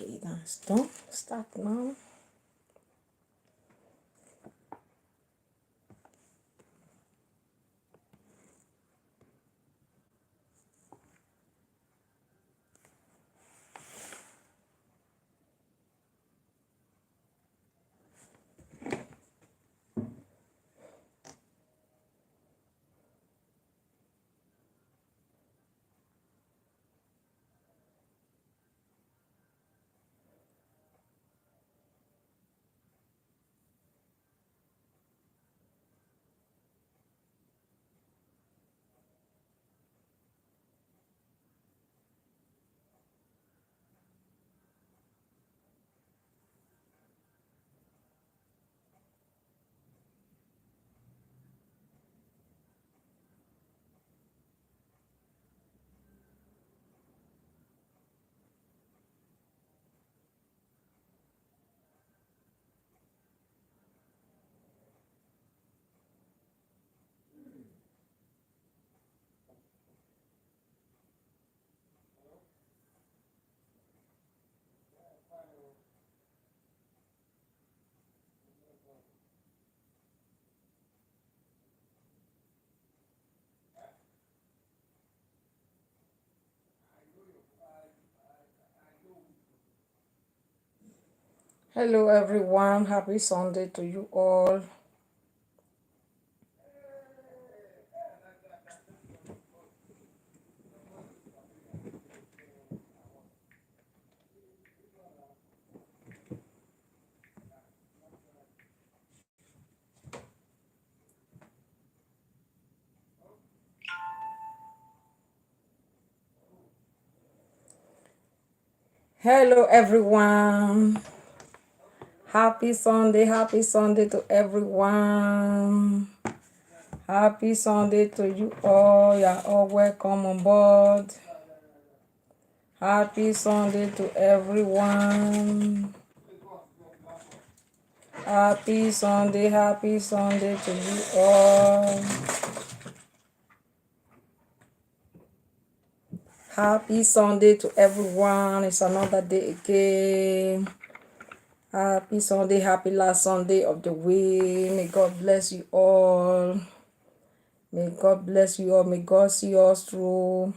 Okay, that's done. Start now. Hello everyone, happy Sunday to you all. Hello everyone. Happy Sunday to everyone. Happy Sunday to you all. You're all welcome on board. Happy Sunday to everyone. Happy Sunday to you all. Happy Sunday to everyone. It's another day again. Happy Sunday, happy last Sunday of the week. May God bless you all. May God bless you all. May God see us through.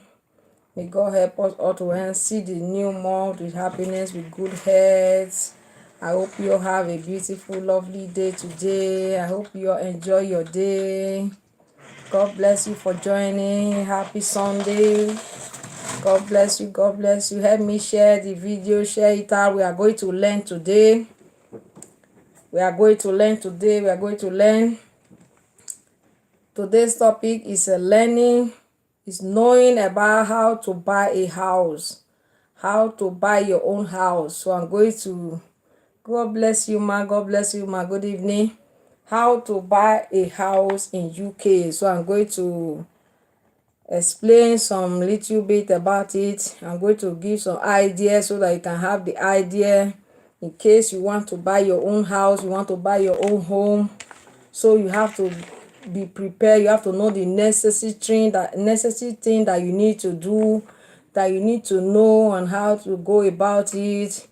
May God help us all to see the new month with happiness, with good health. I hope you all have a beautiful, lovely day today. I hope you all enjoy your day. God bless you for joining. Happy Sunday. God bless you. God bless you. Help me share the video. Share it out. We are going to learn today. We are going to learn today. We are going to learn. Today's topic is learning. Is knowing about how to buy a house. How to buy your own house. So I'm going to. God bless you, ma. God bless you, ma. Good evening. How to buy a house in UK. So I'm going to explain some little bit about it. I'm going to give some ideas so that you can have the idea in case you want to buy your own house, you want to buy your own home. So you have to be prepared. You have to know the necessary thing that you need to do, that you need to know, and how to go about it.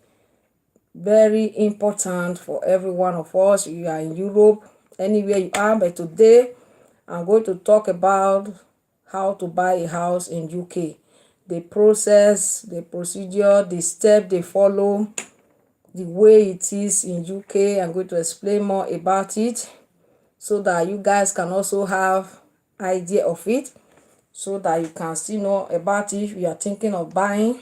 Very important for every one of us. You are in Europe, anywhere you are, but today I'm going to talk about how to buy a house in UK. The process, the procedure, the step they follow, the way it is in UK. I'm going to explain more about it so that you guys can also have idea of it, so that you can still know about it if you are thinking of buying,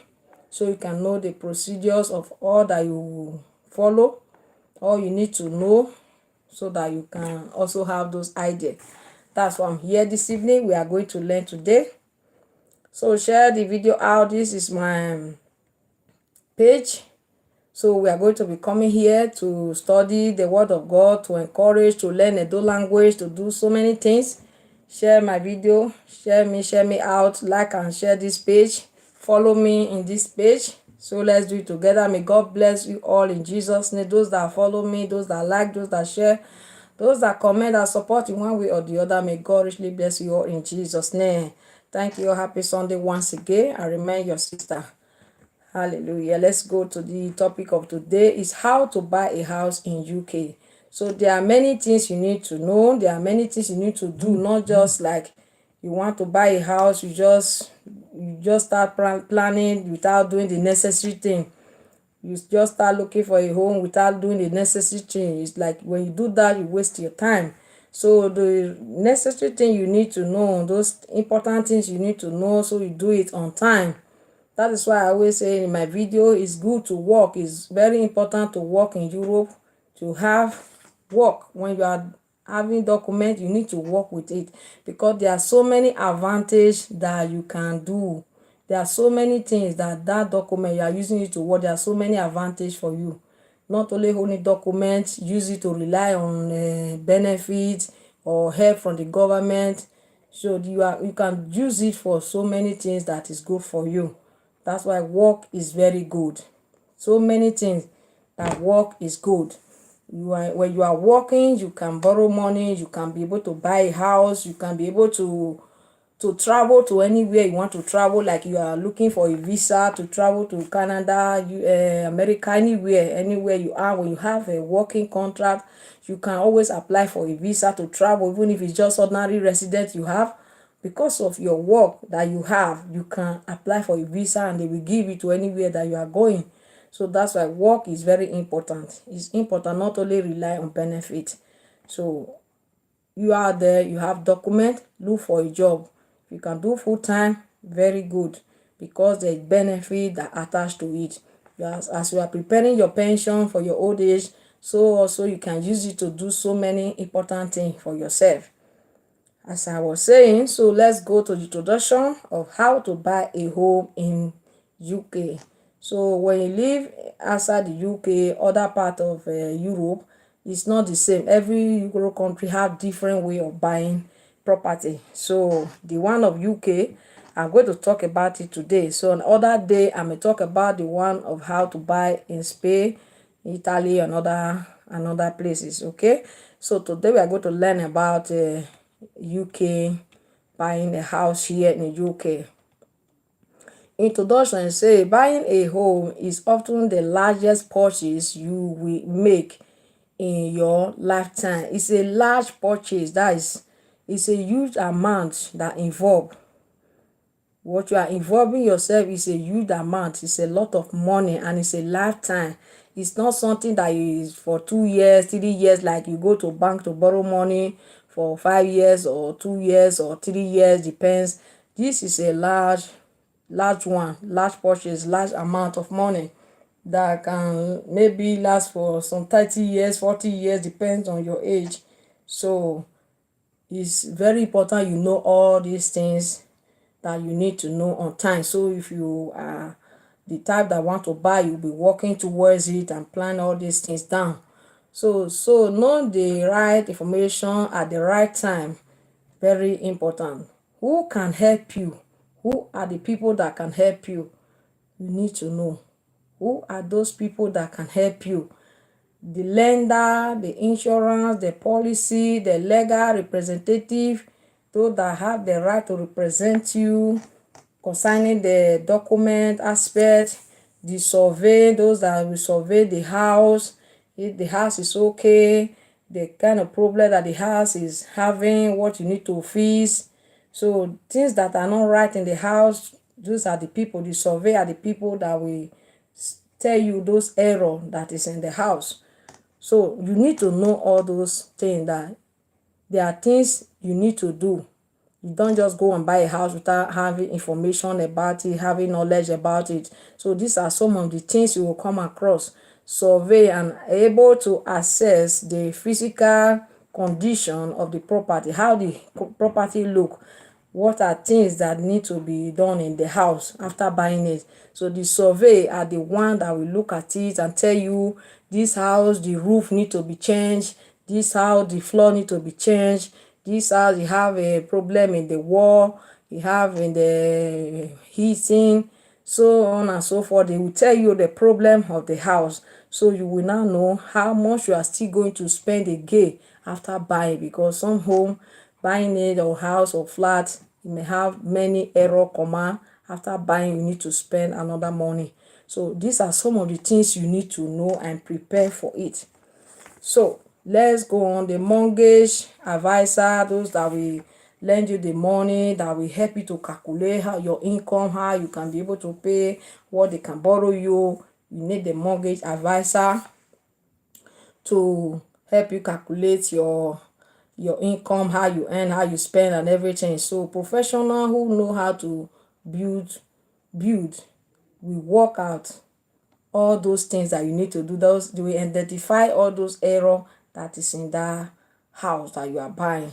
so you can know the procedures of all that you follow, all you need to know, so that you can also have those ideas. That's why I'm here this evening. We are going to learn today. So share the video out. This is my page. So we are going to be coming here to study the word of God, to encourage, to learn a new language, to do so many things. Share my video, share me out, like and share this page. Follow me in this page. So let's do it together. May God bless you all in Jesus' name. Those that follow me, those that like, those that share, those that comment and support in one way or the other, may God richly bless you all in Jesus' name. Thank you. Happy Sunday once again. I remain your sister. Hallelujah. Let's go to the topic of today is how to buy a house in UK. So there are many things you need to know. There are many things you need to do, not just like you want to buy a house, you just start planning without doing the necessary thing. You just start looking for a home without doing the necessary thing. It's like when you do that, you waste your time. So the necessary thing you need to know, those important things you need to know, so you do it on time. That is why I always say in my video, it's good to work. It's very important to work in Europe, to have work. When you are having document, you need to work with it, because there are so many advantages that you can do. There are so many things that document you are using it to work. There are so many advantages for you. Not only holding documents, use it to rely on benefits or help from the government. So you can use it for so many things that is good for you. That's why work is very good. So many things that work is good. When you are working, you can borrow money, you can be able to buy a house, you can be able to travel to anywhere you want to travel, like you are looking for a visa to travel to Canada, America, anywhere you are. When you have a working contract, you can always apply for a visa to travel, even if it's just ordinary resident you have. Because of your work that you have, you can apply for a visa and they will give it to anywhere that you are going. So that's why work is very important. It's important not only rely on benefit. So you are there, you have document, look for a job. If you can do full time, very good, because there's benefit that attached to it. As you are preparing your pension for your old age, so also you can use it to do so many important things for yourself. As I was saying, so let's go to the introduction of how to buy a home in UK. So when you live outside the UK, other part of Europe, it's not the same. Every Euro country have different way of buying property. So the one of UK, I'm going to talk about it today. So on other day, I may talk about the one of how to buy in Spain, Italy, and other places. Okay. So today we are going to learn about UK, buying a house here in the UK. Introduction say buying a home is often the largest purchase you will make in your lifetime. It's a large purchase, it's a huge amount that involve. What you are involving yourself is a huge amount. It's a lot of money and it's a lifetime. It's not something that is for 2 years, 3 years, like you go to bank to borrow money for 5 years or 2 years or 3 years, depends. This is a large purchase, large amount of money that can maybe last for some 30 years, 40 years, depends on your age. So it's very important you know all these things that you need to know on time. So if you are the type that want to buy, you'll be working towards it and plan all these things down. So know the right information at the right time. Very important. Who can help you? Who are the people that can help you? You need to know. Who are those people that can help you? The lender, the insurance, the policy, the legal representative, those that have the right to represent you concerning the document aspect, the survey, those that will survey the house, if the house is okay, the kind of problem that the house is having, what you need to fix. So things that are not right in the house, those are the people, the survey are the people that will tell you those error that is in the house. So you need to know all those things, that there are things you need to do. You don't just go and buy a house without having information about it, having knowledge about it. So these are some of the things you will come across. Survey and able to assess the physical condition of the property, how the property look, what are things that need to be done in the house after buying it. So the survey are the one that will look at it and tell you this house, the roof need to be changed, this house, the floor need to be changed, this house, you have a problem in the wall, you have in the heating, so on and so forth. They will tell you the problem of the house, so you will now know how much you are still going to spend again after buying, because some home buying it or house or flat, you may have many error comma. After buying, you need to spend another money. So these are some of the things you need to know and prepare for it. So let's go on. The mortgage advisor, those that will lend you the money, that will help you to calculate how your income, how you can be able to pay, what they can borrow you. You need the mortgage advisor to help you calculate your income, how you earn, how you spend, and everything. So professional who know how to build will work out all those things that you need to do. Those they will identify all those error that is in that house that you are buying.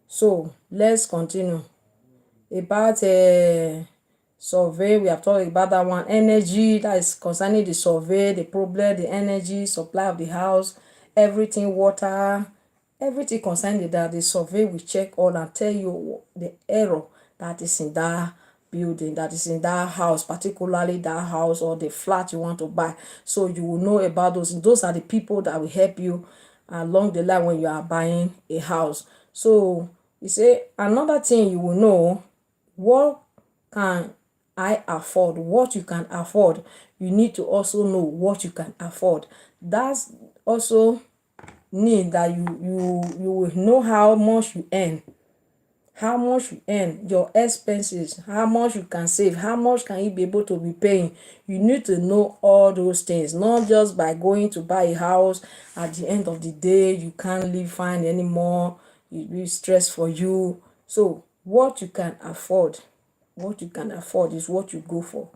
So let's continue about survey. We have talked about that one. Energy, that is concerning the survey, the problem, the energy supply of the house, everything, water, everything concerning that. The survey will check all and tell you the error that is in that building, that is in that house, particularly that house or the flat you want to buy. So you will know about those are the people that will help you along the line when you are buying a house. So you say another thing you will know, what can I afford, what you can afford. You need to also know what you can afford. That's also mean that you will know how much you earn, your expenses, how much you can save, how much can you be able to be paying. You need to know all those things, not just by going to buy a house. At the end of the day, you can't live fine anymore. It will be stress for you. So what you can afford, is what you go for.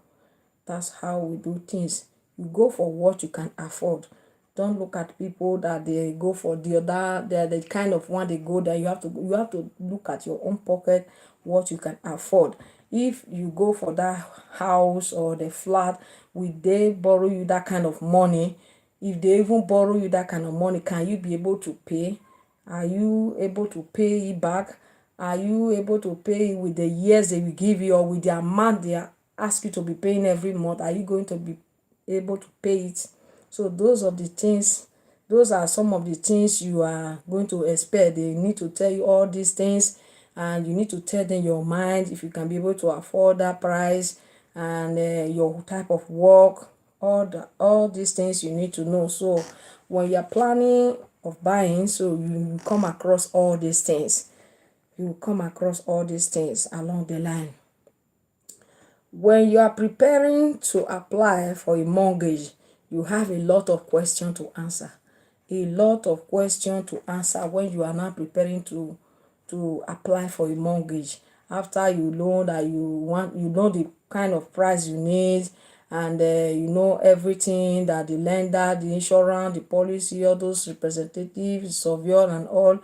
That's how we do things. You go for what you can afford. Don't look at people that they go for the other, they're the kind of one they go there. You have to look at your own pocket, what you can afford. If you go for that house or the flat, will they borrow you that kind of money? If they even borrow you that kind of money, can you be able to pay? Are you able to pay it back? Are you able to pay with the years they will give you, or with the amount they ask you to be paying every month? Are you going to be able to pay it? So those are some of the things you are going to expect. They need to tell you all these things, and you need to tell them your mind, if you can be able to afford that price, and your type of work, all these things you need to know. So when you're planning of buying, so you come across all these things. You come across all these things along the line. When you are preparing to apply for a mortgage, you have a lot of questions to answer. A lot of questions to answer when you are now preparing to apply for a mortgage. After you know that you know the kind of price you need, and you know everything that the lender, the insurance, the policy, all those representatives, surveyor and all,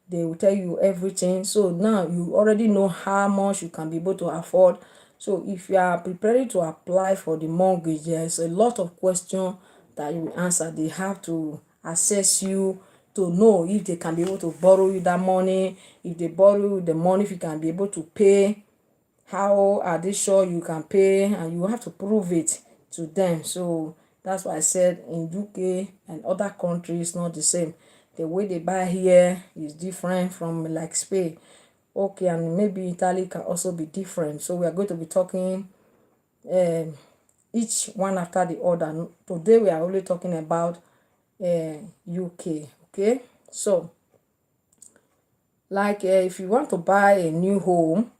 they will tell you everything. So now you already know how much you can be able to afford. So if you are preparing to apply for the mortgage, there's a lot of questions that you will answer. They have to assess you to know if they can be able to borrow you that money. If they borrow you the money, if you can be able to pay, how are they sure you can pay, and you have to prove it to them. So that's why I said in UK and other countries not the same. The way they buy here is different from like Spain. Okay, and maybe Italy can also be different. So we are going to be talking each one after the other. Today we are only talking about UK. Okay, so like if you want to buy a new home,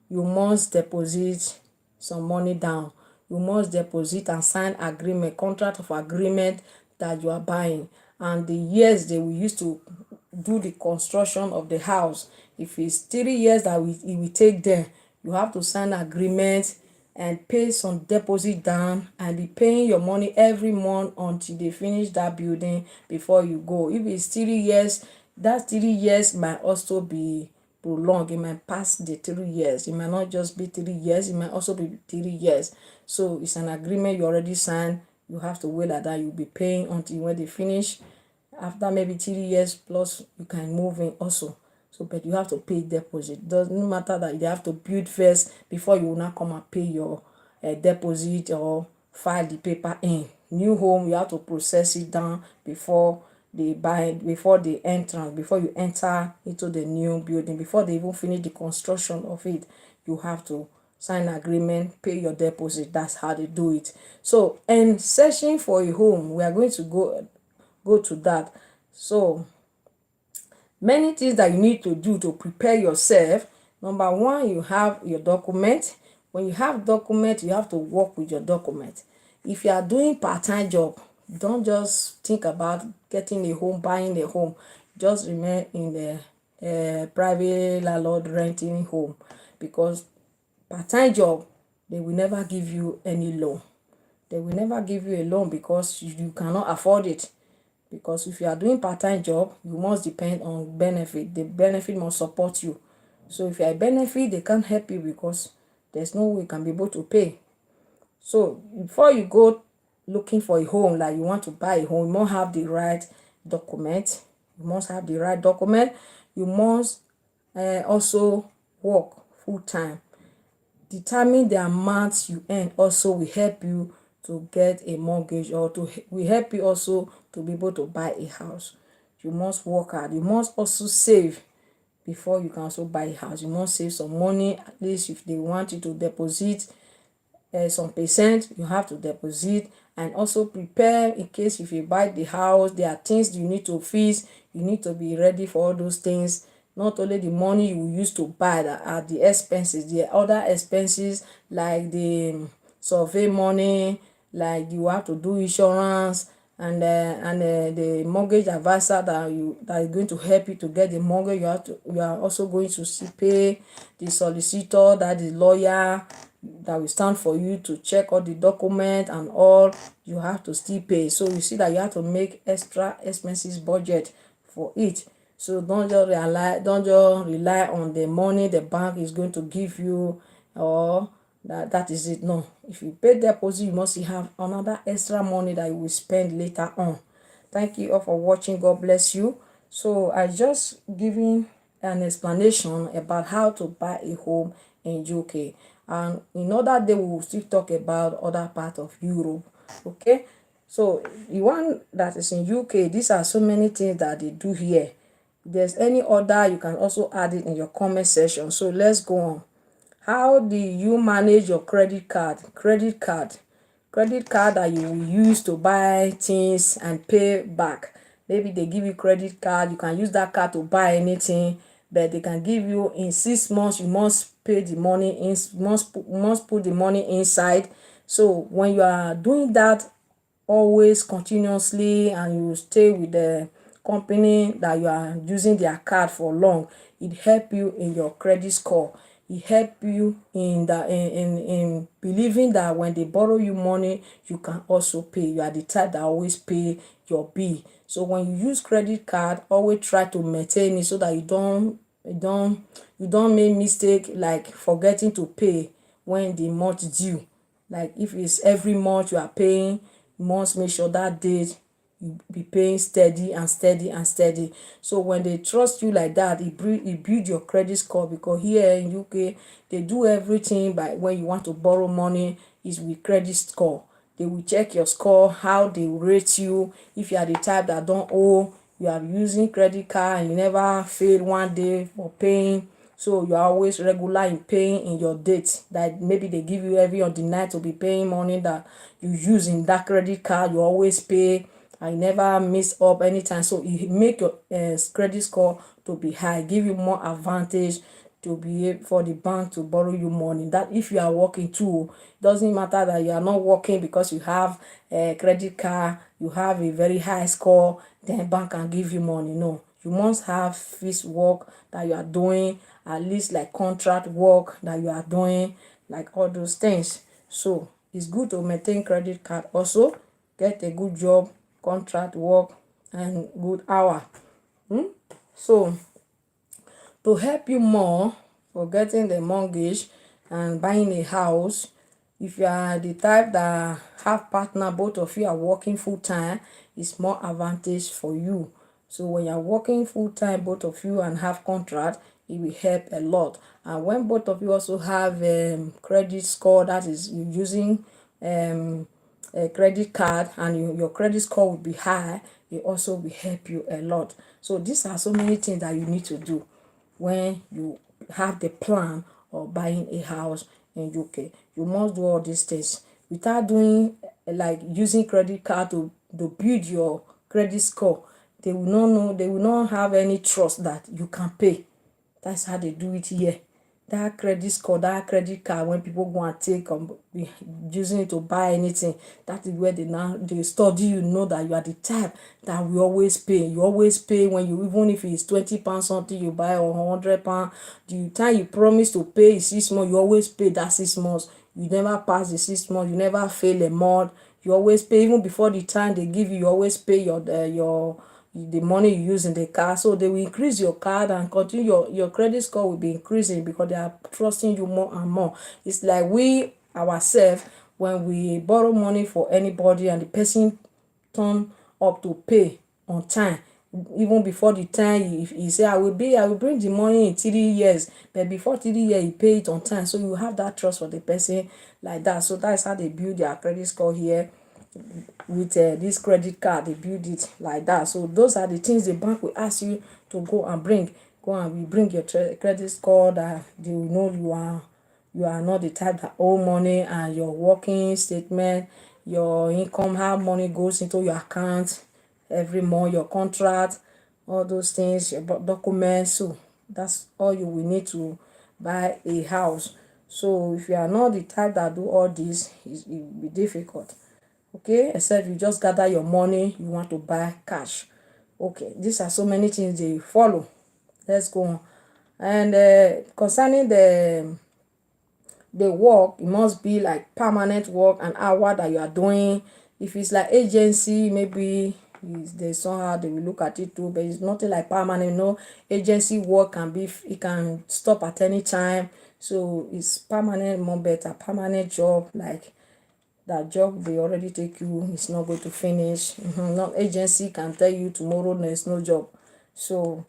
you must deposit some money down. You must deposit and sign contract of agreement that you are buying, and the years they will use to do the construction of the house. If it's 3 years that it will take them, you have to sign agreement and pay some deposit down, and be paying your money every month until they finish that building before you go. If it's 3 years, that 3 years might also be prolonged. It might pass the 3 years. It might not just be 3 years, it might also be 3 years. So it's an agreement you already signed. You have to wait like that. You'll be paying until when they finish. After maybe 3 years plus, you can move in also. So but you have to pay deposit. Doesn't matter that they have to build first before you will not come and pay your deposit or file the paper in. New home, you have to process it down before before you enter into the new building, before they even finish the construction of it. You have to sign agreement, pay your deposit. That's how they do it. So, and searching for a home, we are going to go to that. So many things that you need to do to prepare yourself. Number one, you have your document. When you have document, you have to work with your document. If you are doing part-time job, don't just think about getting a home, buying a home. Just remain in the private landlord renting home, because part-time job, they will never give you any loan. They will never give you a loan because you cannot afford it. Because if you are doing part-time job, you must depend on benefit. The benefit must support you. So if you are a benefit, they can't help you because there's no way you can be able to pay. So before you go looking for a home, like you want to buy a home, you must have the right document. You must have the right document. You must also work full time. Determine the amount you earn also will help you to get a mortgage, or will help you also to be able to buy a house. You must work hard. You must also save before you can also buy a house. You must save some money, at least if they want you to deposit some percent, you have to deposit. And also prepare in case if you buy the house, there are things you need to fix. You need to be ready for all those things. Not only the money you use to buy, that are the expenses, the other expenses like the survey money, like you have to do insurance, and the mortgage advisor that is going to help you to get the mortgage. You are also going to pay the solicitor, that is lawyer, that will stand for you to check all the document and all. You have to still pay. So you see that you have to make extra expenses budget for it. So don't just rely on the money the bank is going to give you, or that is it. No, if you pay deposit, you must have another extra money that you will spend later on. Thank you all for watching. God bless you. So I just giving an explanation about how to buy a home in UK, and in other day we will still talk about other part of Europe. Okay, so the one that is in UK, these are so many things that they do here. If there's any other, you can also add it in your comment section. So let's go on. How do you manage your credit card? Credit card that you will use to buy things and pay back. Maybe they give you credit card, you can use that card to buy anything, but they can give you in 6 months, you must pay the money in, must put the money inside. So when you are doing that always continuously, and you stay with the company that you are using their card for long, it help you in your credit score. It help you in the in believing that when they borrow you money, you can also pay. You are the type that always pay your bill. So when you use credit card, always try to maintain it so that you don't make mistake like forgetting to pay when the month due. Like if it's every month you are paying, you must make sure that date you be paying steady and steady and steady. So when they trust you like that, it build your credit score. Because here in UK, they do everything by when you want to borrow money is with credit score. They will check your score, how they rate you. If you are the type that don't owe, you are using credit card and you never fail one day for paying, so you are always regular in paying in your date, that maybe they give you every on the night to be paying money that you use in that credit card, you always pay. I never miss up anytime. So it make your credit score to be high, give you more advantage to be able for the bank to borrow you money. That if you are working too, doesn't matter that you are not working, because you have a credit card, you have a very high score, then bank can give you money. No, you must have fixed work that you are doing, at least like contract work that you are doing, like all those things. So it's good to maintain credit card also, get a good job, contract work, and good hour. So to help you more for getting the mortgage and buying a house, if you are the type that have partner, both of you are working full time, it's more advantage for you. So when you're working full time, both of you, and have contract, it will help a lot. And when both of you also have credit score, that is you using a credit card, and your credit score will be high, it also will help you a lot. So these are so many things that you need to do when you have the plan of buying a house in UK. You must do all these things without doing like using credit card to build your credit score. They will not know, they will not have any trust that you can pay. That's how they do it here. That credit score, that credit card, when people go and take using it to buy anything, that is where they study you, know that you are the type that will always pay. You always pay when you, even if it's £20 something you buy, or £100, the time you promise to pay is 6 months, you always pay that 6 months. You never pass the 6 months, you never fail a month. You always pay, even before the time they give you, you always pay your the money you use in the car. So they will increase your card and continue, your credit score will be increasing because they are trusting you more and more. It's like we ourselves, when we borrow money for anybody and the person turn up to pay on time, even before the time he say I will bring the money in 3 years, but before 3 years you pay it on time. So you have that trust for the person like that. So that's how they build their credit score here with this credit card. They build it like that. So those are the things the bank will ask you to go and bring your credit score, that they will know you are not the type that owe money, and your working statement, your income, how money goes into your account every month, your contract, all those things, your documents. So that's all you will need to buy a house. So if you are not the type that do all this, it will be difficult. Okay, except you just gather your money, you want to buy cash. Okay, these are so many things they follow. Let's go on. And concerning the work, it must be like permanent work, an hour that you are doing. If it's like agency, maybe there's somehow they will look at it too, but it's nothing like permanent. No, agency work can be, it can stop at any time. So it's permanent, more better, permanent job. Like that job they already take you, it's not going to finish. Not agency can tell you tomorrow there's no job. So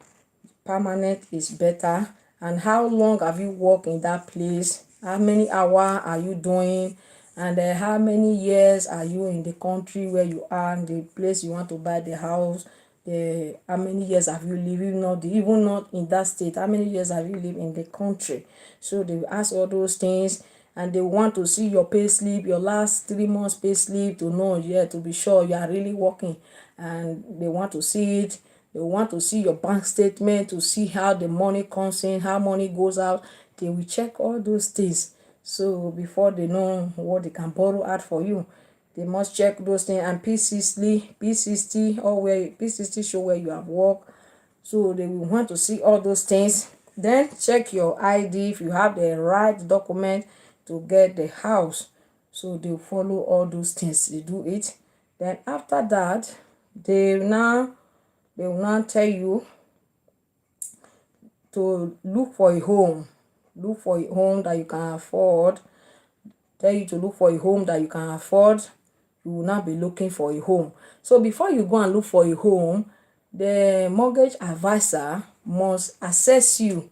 permanent is better. And how long have you worked in that place? How many hours are you doing? And how many years are you in the country where you are, the place you want to buy the house? How many years have you lived, even not in that state, how many years have you lived in the country? So they will ask all those things, and they want to see your pay slip, your last 3 months pay slip, to know, yeah, to be sure you are really working. And they want to see it. They want to see your bank statement, to see how the money comes in, how money goes out. They will check all those things. So before they know what they can borrow out for you, they must check those things. And P60, or where P60 show where you have worked. So they will want to see all those things. Then check your ID, if you have the right document to get the house. So they follow all those things, they do it. Then after that, they will now tell you to look for a home. Look for a home that you can afford. Tell you to look for a home that you can afford. You will not be looking for a home. So before you go and look for a home, the mortgage advisor must assess you,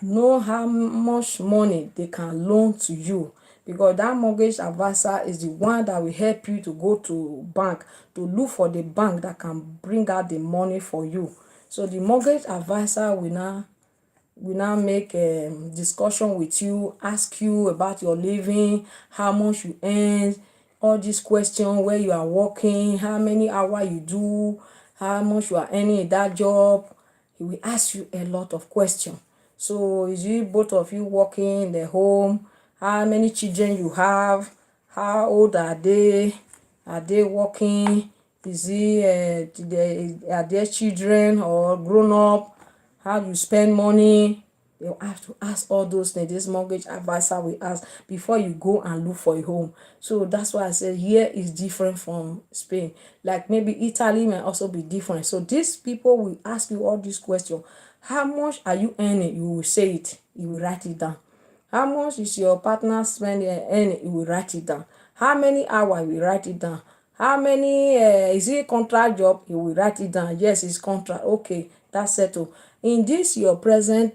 know how much money they can loan to you, because that mortgage advisor is the one that will help you to go to bank, to look for the bank that can bring out the money for you. So the mortgage advisor will now make a discussion with you, ask you about your living, how much you earn, all these questions, where you are working, how many hours you do, how much you are earning in that job. He will ask you a lot of questions. So is you both of you working in the home? How many children you have? How old are they? Are they working? Is are their children or grown up? How you spend money? They'll have to ask all those things. This mortgage advisor will ask before you go and look for a home. So that's why I said here is different from Spain. Like maybe Italy may also be different. So these people will ask you all these questions. How much are you earning? You will say it. You will write it down. How much is your partner spending earning? You will write it down. How many hours? You will write it down. How many is it a contract job? You will write it down. Yes, it's contract. Okay, that's settled. In this your present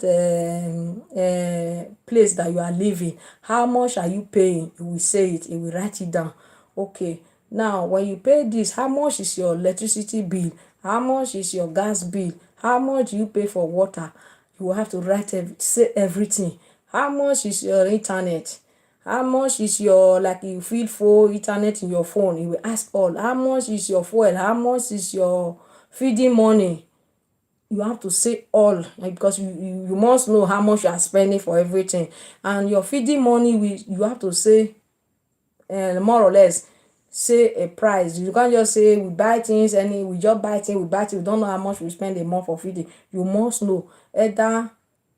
place that you are living, how much are you paying? You will say it. You will write it down. Okay, now when you pay this, how much is your electricity bill? How much is your gas bill? How much do you pay for water? You will have to say everything. How much is your internet? How much is your, like you feed for internet in your phone, he will ask all. How much is your fuel? How much is your feeding money? You have to say all, like, because you must know how much you are spending for everything. And your feeding money, you have to say, more or less say a price. You can't just say we buy things, we just buy things, we don't know how much we spend a month for feeding. You must know either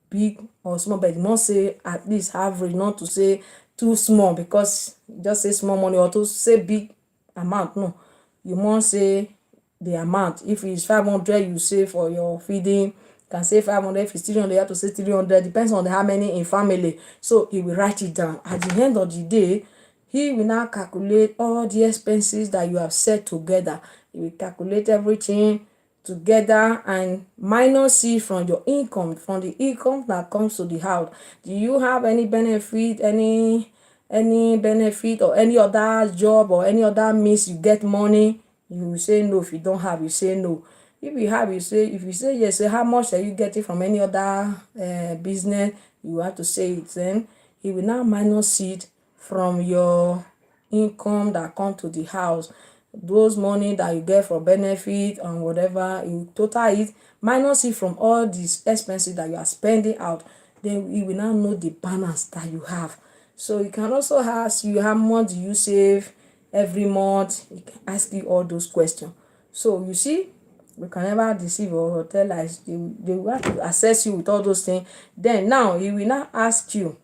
big or small, but you must say at least average, not to say too small, because just say small money, or to say big amount. No, you must say the amount. If it's 500 you say for your feeding, you can say 500. If it's 300, you have to say 300. Depends on how many in family. So he will write it down. At the end of the day, he will now calculate all the expenses that you have set together. He will calculate everything together and minus it from your income, from the income that comes to the house. Do you have any benefit, any benefit, or any other job, or any other means you get money? You will say no. If you don't have, you say no. If you have, you say, if you say yes, say how much are you getting from any other business, you have to say it. Then he will now minus it from your income that come to the house. Those money that you get for benefit and whatever, you total it, minus it from all these expenses that you are spending out. Then you will now know the balance that you have. So you can also ask you, how much do you save every month? You can ask you all those questions. So you see, we can never deceive or tell lies. They will have to assess you with all those things. Then now he will now ask you,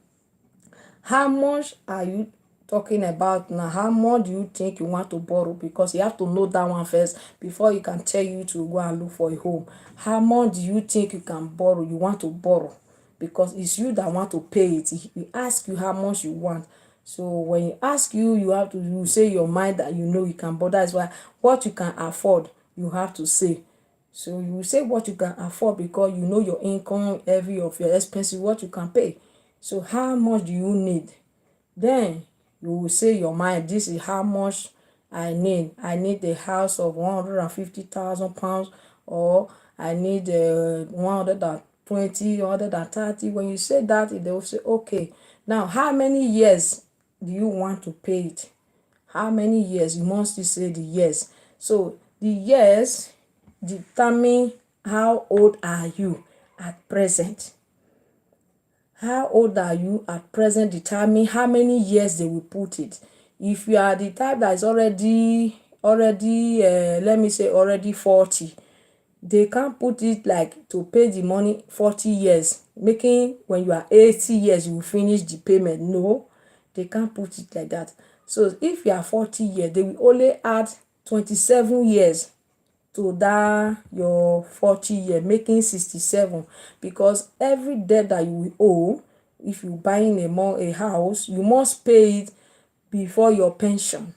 how much are you talking about now? How much do you think you want to borrow? Because you have to know that one first before you can tell you to go and look for a home. How much do you think you can borrow, you want to borrow? Because it's you that want to pay it. He ask you how much you want. So when he ask you, you have to, you say your mind that you know you can borrow. That's why what you can afford, you have to say. So you say what you can afford, because you know your income, every of your expenses, what you can pay. So how much do you need? Then you will say your mind, this is how much I need. I need a house of 150,000 pounds, or I need 120, 130. When you say that, they will say, okay, now how many years do you want to pay it? How many years? You must say the years. So the years determine how old are you at present. How old are you at present determine how many years they will put it. If you are the type that is already let me say already 40, they can't put it like to pay the money 40 years, making when you are 80 years you will finish the payment. No, they can't put it like that. So if you are 40 years, they will only add 27 years to that your 40 year, making 67. Because every debt that you will owe, if you buying a house, you must pay it before your pension.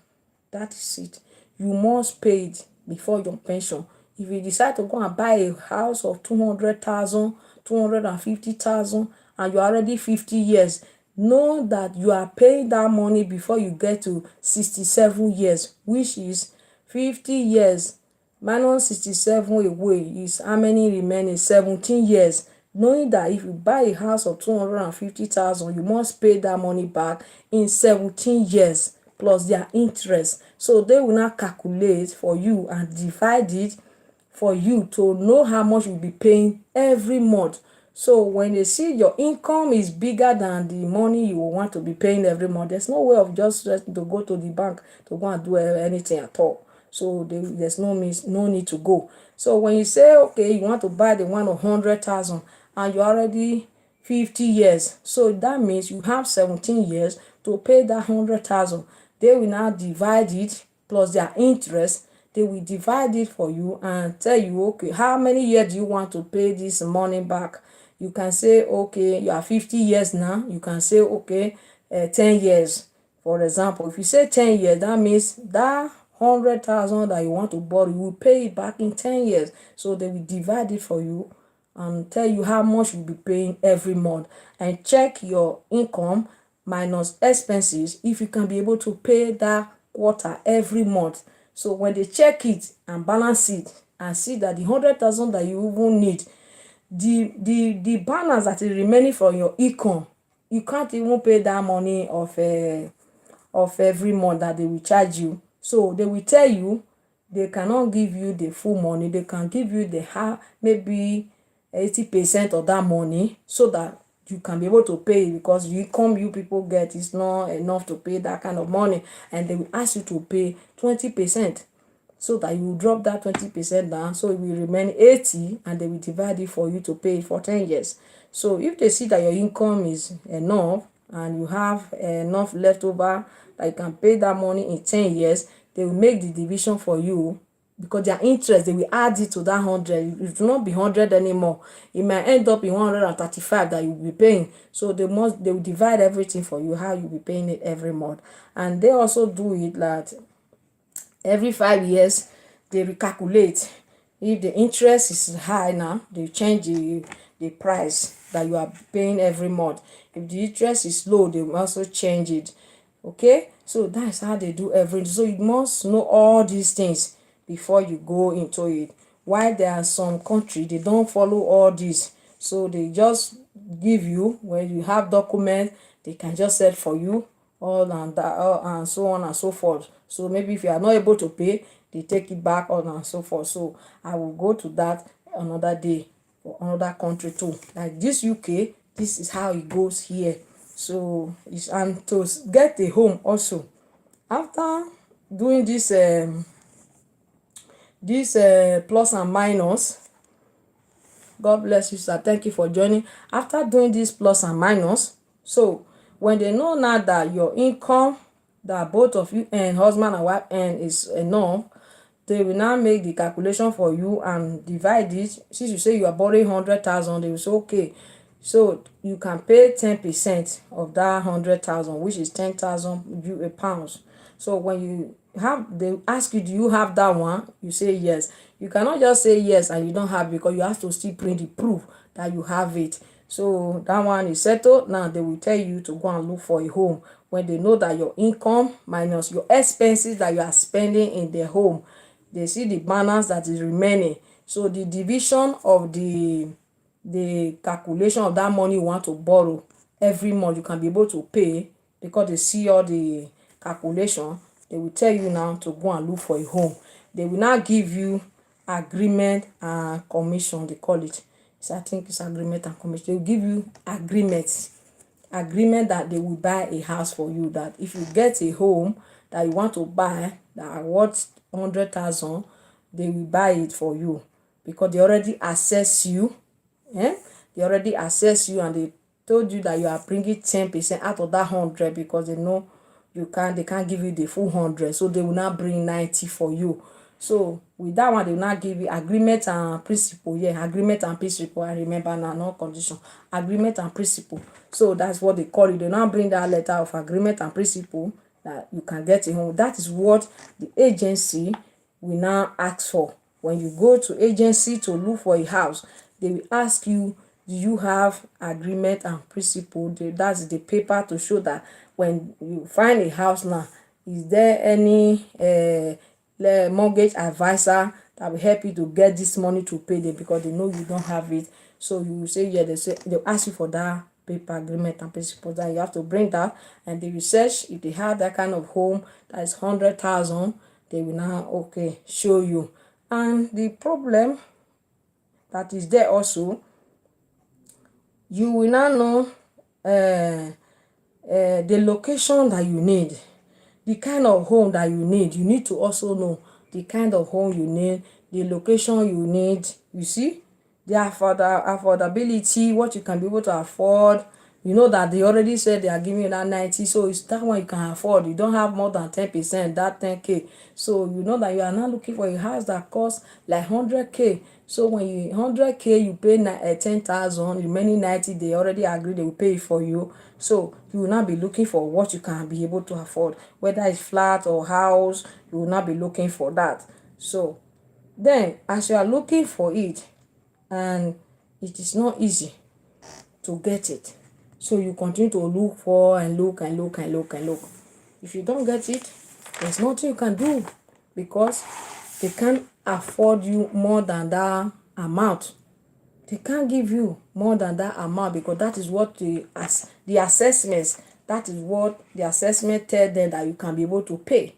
That is it. You must pay it before your pension. If you decide to go and buy a house of 200,000, 250,000, and you're already 50 years, know that you are paying that money before you get to 67 years, which is 50 years minus 67 away is how many remaining? 17 years. Knowing that if you buy a house of 250,000, you must pay that money back in 17 years plus their interest. So they will not calculate for you and divide it for you to know how much you'll be paying every month. So when they see your income is bigger than the money you will want to be paying every month, there's no way of just to go to the bank to go and do anything at all. So there's no need to go. So when you say, okay, you want to buy the one of 100,000 and you're already 50 years, so that means you have 17 years to pay that 100,000. They will now divide it plus their interest. They will divide it for you and tell you, okay, how many years do you want to pay this money back? You can say, okay, you are 50 years now. You can say, okay, 10 years. For example, if you say 10 years, that means that 100,000 that you want to borrow, you will pay it back in 10 years. So they will divide it for you and tell you how much you'll be paying every month, and check your income minus expenses if you can be able to pay that quarter every month. So when they check it and balance it and see that the 100,000 that you even need, the balance that is remaining from your income you can't even pay that money of every month that they will charge you. So they will tell you they cannot give you the full money. They can give you the half, maybe 80% of that money, so that you can be able to pay, because the income you people get is not enough to pay that kind of money, and they will ask you to pay 20%, so that you drop that 20% down, so it will remain 80, and they will divide it for you to pay it for 10 years. So if they see that your income is enough and you have enough left over that you can pay that money in 10 years, they will make the division for you, because their interest, they will add it to that 100. It will not be 100 anymore. It might end up in 135 that you will be paying. So they will divide everything for you, how you will be paying it every month. And they also do it that every 5 years they recalculate. If the interest is high now, they change the price that you are paying every month. If the interest is low, they will also change it. Okay, so that's how they do everything. So you must know all these things before you go into it. While there are some country, they don't follow all this, so they just give you, when you have document, they can just set for you all and that, and so on and so forth. So maybe if you are not able to pay, they take it back on and so forth. So I will go to that another day, for another country too. Like this UK, this is how it goes here. So it's, and to get a home also, after doing this plus and minus. God bless you, sir. Thank you for joining. After doing this plus and minus, so when they know now that your income that both of you and husband and wife earn is enough, they will now make the calculation for you and divide it. Since you say you are borrowing 100,000, they will say okay, so you can pay 10% of that 100,000, which is 10,000 pounds. So when you have, they ask you, do you have that one? You say yes. You cannot just say yes and you don't have, because you have to still bring the proof that you have it. So that one is settled. Now they will tell you to go and look for a home, when they know that your income minus your expenses that you are spending in the home, they see the balance that is remaining. So the division of the calculation of that money you want to borrow every month, you can be able to pay, because they see all the calculation. They will tell you now to go and look for a home. They will now give you agreement and commission, they call it. So I think it's agreement and commission. They will give you agreement that they will buy a house for you, that if you get a home that you want to buy that are worth 100,000, they will buy it for you, because they already assess you. They already assess you, and they told you that you are bringing 10% out of that 100, because they know they can't give you the full 100, so they will not bring 90 for you. So with that one, they will not give you agreement and principle. Yeah, agreement and principle. I remember now, no condition. Agreement and principle. So that's what they call it. They now bring that letter of agreement and principle that you can get a home. That is what the agency will now ask for. When you go to agency to look for a house, they will ask you, do you have agreement and principle? That's the paper to show that when you find a house now, is there any mortgage advisor that will help you to get this money to pay them, because they know you don't have it. So you will say yeah, they'll ask you for that paper agreement and principle, that you have to bring that, and they will search. If they have that kind of home that is 100,000, they will now show you. And the problem that is there also, you will now know the location that you need, the kind of home that you need. You need to also know the kind of home you need, the location you need. You see, the affordability, what you can be able to afford. You know that they already said they are giving you that 90, so it's that one you can afford. You don't have more than 10%, that 10K. So you know that you are not looking for a house that costs like 100K. So when you 100K, you pay 10,000, remaining 90, they already agree they will pay it for you. So you will not be looking for what you can be able to afford, whether it's flat or house. You will not be looking for that. So then, as you are looking for it, and it is not easy to get it, so you continue to look for and look and look and look and look. If you don't get it, there's nothing you can do, because they can't afford you more than that amount. They can't give you more than that amount, because that is what the the assessments. That is what the assessment tell them that you can be able to pay.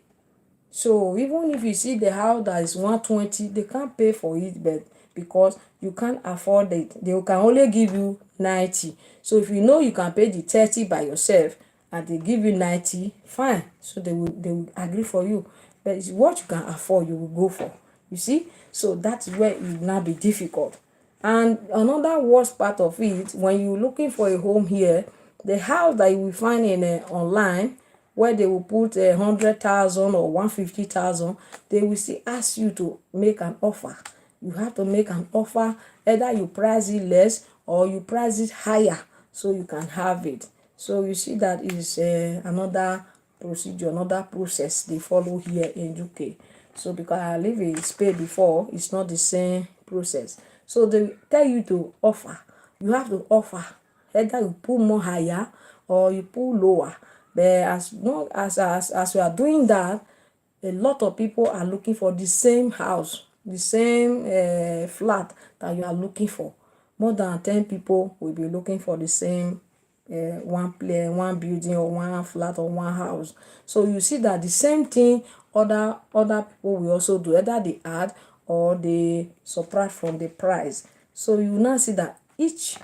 So even if you see the house that is 120, they can't pay for it, but because you can't afford it, they can only give you 90. So if you know you can pay the 30 by yourself and they give you 90, fine. So they will agree for you. But it's what you can afford, you will go for. You see? So that's where it will now be difficult. And another worst part of it, when you're looking for a home here, the house that you will find in online, where they will put 100,000 or 150,000, they will still ask you to make an offer. You have to make an offer, either you price it less or you price it higher so you can have it. So you see that is another procedure, another process they follow here in UK. So because I live in Spain before, it's not the same process. So they tell you to offer. You have to offer. Either you put more higher or you put lower. But as long as you are doing that, a lot of people are looking for the same house, the same flat that you are looking for. More than 10 people will be looking for the same one building or one flat or one house. So you see that the same thing other people will also do, either they add or they subtract from the price. So you now see that each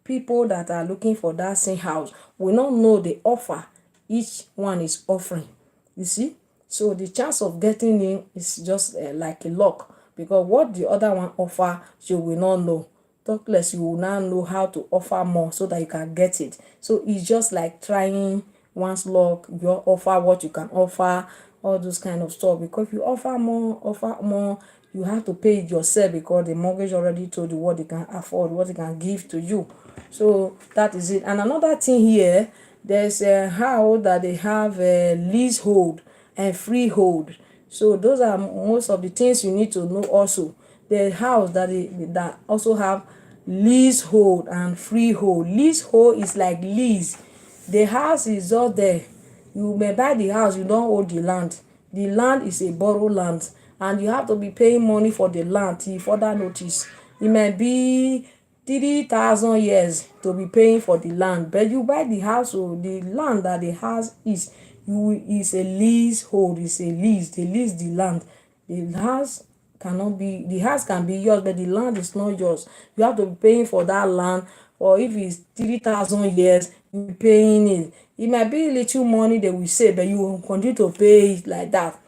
people that are looking for that same house will not know the offer each one is offering. You see? So the chance of getting in is just like a lock, because what the other one offer, you will not know. Talk less, you will now know how to offer more so that you can get it. So it's just like trying one's luck. You offer what you can offer, all those kind of stuff. Because if you offer more, you have to pay it yourself, because the mortgage already told you what they can afford, what they can give to you. So that is it. And another thing here, there's a house that they have a leasehold and freehold. So those are most of the things you need to know also. The house that also have leasehold and freehold. Leasehold is like lease. The house is just there. You may buy the house, you don't own the land. The land is a borrowed land, and you have to be paying money for the land till further notice. It might be 3,000 years to be paying for the land, but you buy the house, so the land that the house is a leasehold, is a lease. They lease the land. The house can be yours, but the land is not yours. You have to be paying for that land, or if it's 3,000 years, you be paying it. It might be little money they will say, but you will continue to pay it like that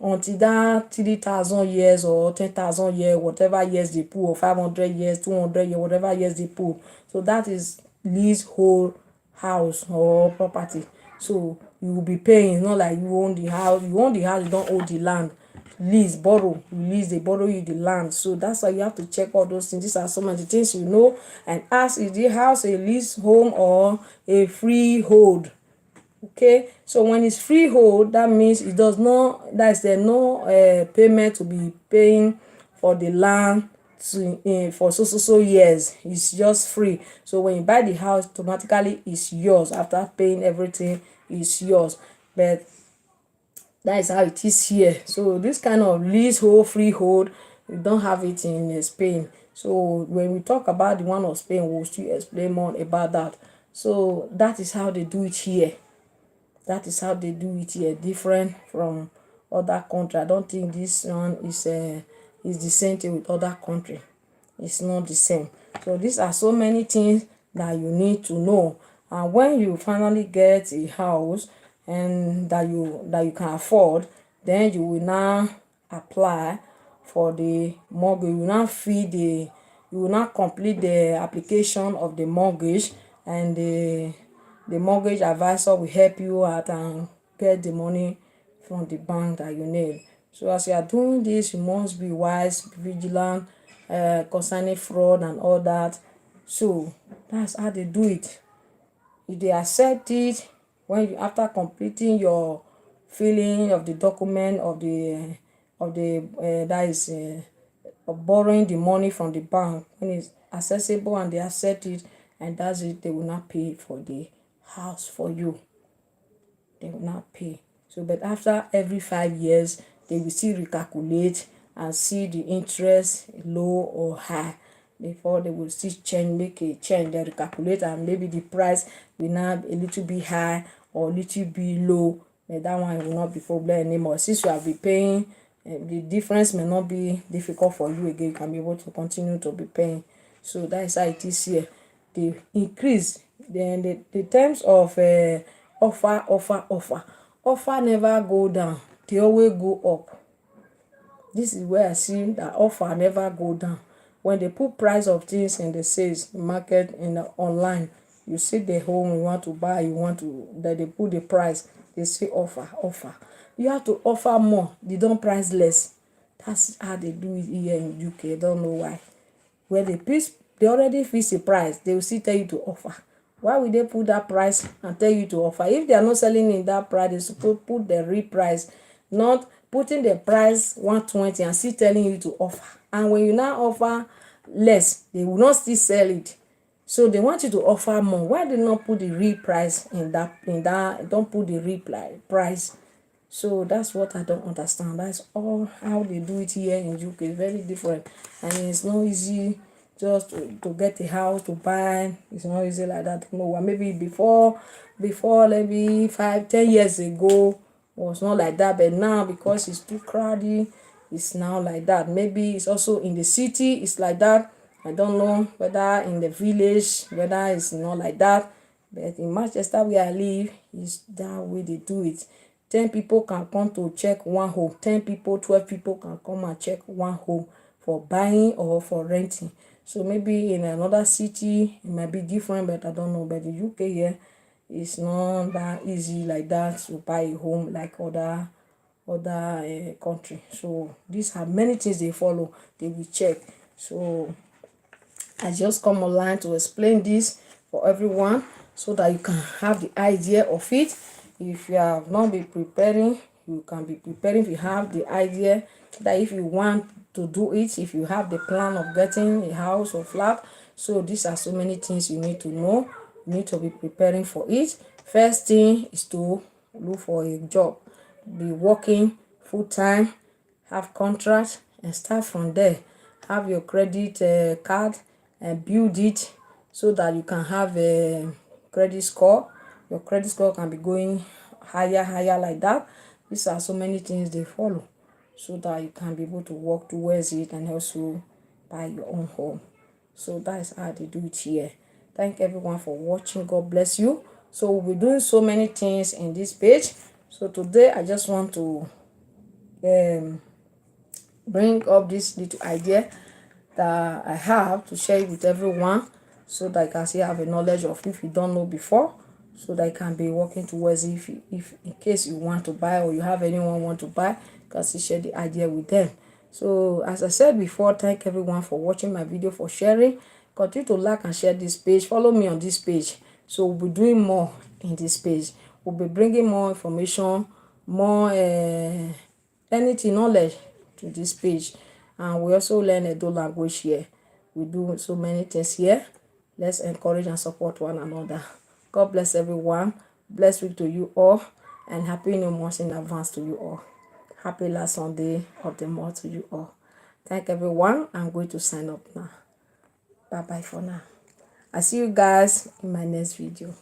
until that 3,000 years or 10,000 years, whatever years they put, or 500 years, 200 years, whatever years they put. So that is leasehold house or property. So you will be paying. It's not like you own the house. You own the house, you don't own the land. Lease, borrow, lease, they borrow you the land. So that's why you have to check all those things. These are some of the things you know, and ask, is the house a lease home or a freehold? Okay, so when it's freehold, that means it does not, that is there no payment to be paying for the land for so years. It's just free. So when you buy the house, automatically it's yours. After paying everything, it's yours. But that is how it is here. So this kind of leasehold, freehold, you don't have it in Spain. So when we talk about the one of Spain, we'll still explain more about that. So that is how they do it here. That is how they do it here, different from other country. I don't think this one is the same thing with other country. It's not the same. So these are so many things that you need to know. And when you finally get a house and that you can afford, then you will now apply for the mortgage. You will now complete the application of the mortgage, and the mortgage advisor will help you out and get the money from the bank that you need. So as you are doing this, you must be wise, vigilant concerning fraud and all that. So that's how they do it. If they accept it, when you, after completing your filling of the document that is of borrowing the money from the bank, when it's accessible and they accept it, and that's it, they will not pay for the house for you. They will not pay. So but after every 5 years, they will still recalculate and see the interest low or high. before they will still change, make a change, they recalculate, and maybe the price will now be a little bit high or a little bit low. But that one will not be problem anymore, since you have been paying. The difference may not be difficult for you again. You can be able to continue to be paying. So that is how it is here. They increase. Then the terms of offer never go down, they always go up. This is where I see that offer never go down. When they put price of things in the sales market, in the online, you see the home you want to buy, you want to, that they put the price, they say offer. You have to offer more, they don't price less. That's how they do it here in UK. I don't know why. Where they already fix the price, they will still tell you to offer. Why would they put that price and tell you to offer? If they are not selling in that price, they supposed to put the real price, not putting the price 120 and still telling you to offer. And when you now offer less, they will not still sell it. So they want you to offer more. Why they not put the real price in that don't put the real price? So that's what I don't understand. That's all how they do it here in UK. Very different, and it's not easy just to get a house to buy. It's not easy like that. No, maybe before maybe 5-10 years ago was not like that, but now because it's too crowded, it's now like that. Maybe it's also in the city, it's like that. I don't know whether in the village, whether it's not like that. But in Manchester where I live, is that way they do it. 10 people can come to check one home. 10 people, 12 people can come and check one home for buying or for renting. So maybe in another city it might be different, but I don't know. But the UK here, it's not that easy like that to buy a home like other country. So these are many things they follow, they will check. So I just come online to explain this for everyone so that you can have the idea of it. If you have not been preparing, you can be preparing. If you have the idea that if you want to do it, if you have the plan of getting a house or flat, so these are so many things you need to know. You need to be preparing for it. First thing is to look for a job, be working full-time, have contract, and start from there. Have your credit card and build it so that you can have a credit score. Your credit score can be going higher like that. These are so many things they follow so that you can be able to work towards it and also buy your own home. So that is how they do it here. Thank everyone for watching. God bless you. So we'll be doing so many things in this page. So today I just want to bring up this little idea that I have to share it with everyone so that you can still have a knowledge of if you don't know before, so that you can be working towards it. If in case you want to buy or you have anyone want to buy, you can still share the idea with them. So as I said before, thank everyone for watching my video, for sharing. Continue to like and share this page. Follow me on this page. So we'll be doing more in this page. We'll be bringing more information, more anything, knowledge to this page. And we also learn Edo language here. We do so many things here. Let's encourage and support one another. God bless everyone. Blessed week to you all, and happy new month in advance to you all. Happy last Sunday of the month to you all. Thank everyone. I'm going to sign up now. Bye bye for now. I see you guys in my next video.